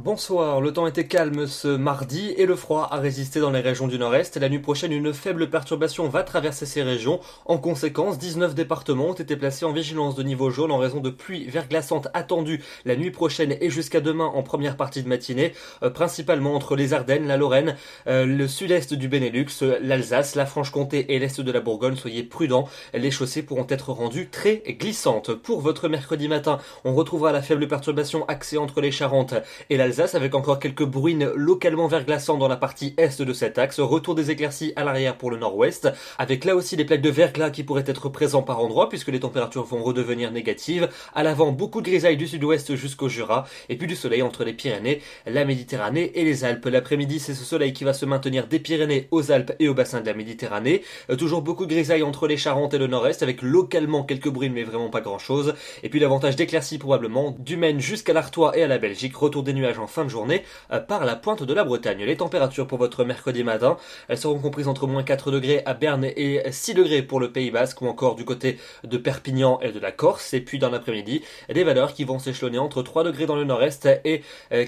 Bonsoir, le temps était calme ce mardi et le froid a résisté dans les régions du nord-est. La nuit prochaine, une faible perturbation va traverser ces régions. En conséquence, 19 départements ont été placés en vigilance de niveau jaune en raison de pluies verglaçantes attendues la nuit prochaine et jusqu'à demain en première partie de matinée, principalement entre les Ardennes, la Lorraine, le sud-est du Benelux, l'Alsace, la Franche-Comté et l'est de la Bourgogne. Soyez prudents, les chaussées pourront être rendues très glissantes. Pour votre mercredi matin, on retrouvera la faible perturbation axée entre les Charentes et l'Alsace avec encore quelques bruines localement verglaçants dans la partie est de cet axe, retour des éclaircies à l'arrière pour le nord-ouest, avec là aussi des plaques de verglas qui pourraient être présents par endroits puisque les températures vont redevenir négatives, à l'avant beaucoup de grisailles du sud-ouest jusqu'au Jura, et puis du soleil entre les Pyrénées, la Méditerranée et les Alpes. L'après-midi, c'est ce soleil qui va se maintenir des Pyrénées aux Alpes et au bassin de la Méditerranée, toujours beaucoup de grisailles entre les Charentes et le nord-est avec localement quelques bruines mais vraiment pas grand chose, et puis l'avantage d'éclaircies probablement du Maine jusqu'à l'Artois et à la Belgique, retour des nuages en fin de journée par la pointe de la Bretagne. Les températures pour votre mercredi matin, elles seront comprises entre moins 4 degrés à Berne et 6 degrés pour le Pays Basque ou encore du côté de Perpignan et de la Corse. Et puis dans l'après-midi, des valeurs qui vont s'échelonner entre 3 degrés dans le nord-est et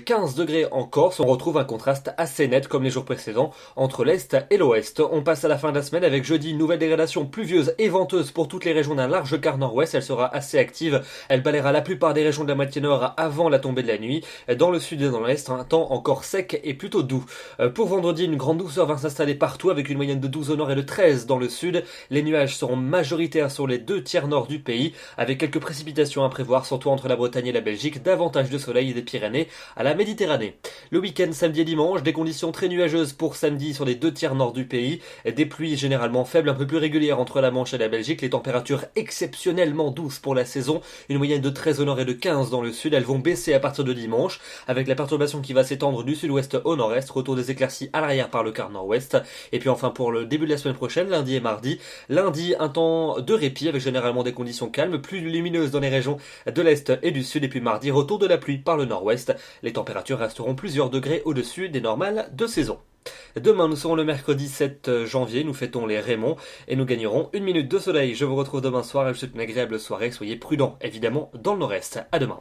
15 degrés en Corse. On retrouve un contraste assez net comme les jours précédents entre l'est et l'ouest. On passe à la fin de la semaine avec jeudi une nouvelle dégradation pluvieuse et venteuse pour toutes les régions d'un large quart nord-ouest. Elle sera assez active. Elle balayera la plupart des régions de la moitié nord avant la tombée de la nuit. Dans le sud et dans l'est, un temps encore sec et plutôt doux. Pour vendredi, une grande douceur va s'installer partout avec une moyenne de 12 au nord et de 13 dans le sud. Les nuages seront majoritaires sur les deux tiers nord du pays, avec quelques précipitations à prévoir, surtout entre la Bretagne et la Belgique, davantage de soleil et des Pyrénées à la Méditerranée. Le week-end samedi et dimanche, des conditions très nuageuses pour samedi sur les deux tiers nord du pays, des pluies généralement faibles, un peu plus régulières entre la Manche et la Belgique, les températures exceptionnellement douces pour la saison, une moyenne de 13 au nord et de 15 dans le sud. Elles vont baisser à partir de dimanche, avec la perturbation qui va s'étendre du sud-ouest au nord-est, retour des éclaircies à l'arrière par le quart nord-ouest, et puis enfin pour le début de la semaine prochaine, lundi et mardi, lundi un temps de répit avec généralement des conditions calmes, plus lumineuses dans les régions de l'est et du sud, et puis mardi, retour de la pluie par le nord-ouest, les températures resteront plusieurs degrés au-dessus des normales de saison. Demain, nous serons le mercredi 7 janvier, nous fêtons les Raymonds et nous gagnerons une minute de soleil. Je vous retrouve demain soir et je vous souhaite une agréable soirée. Soyez prudents, évidemment, dans le nord-est. À demain.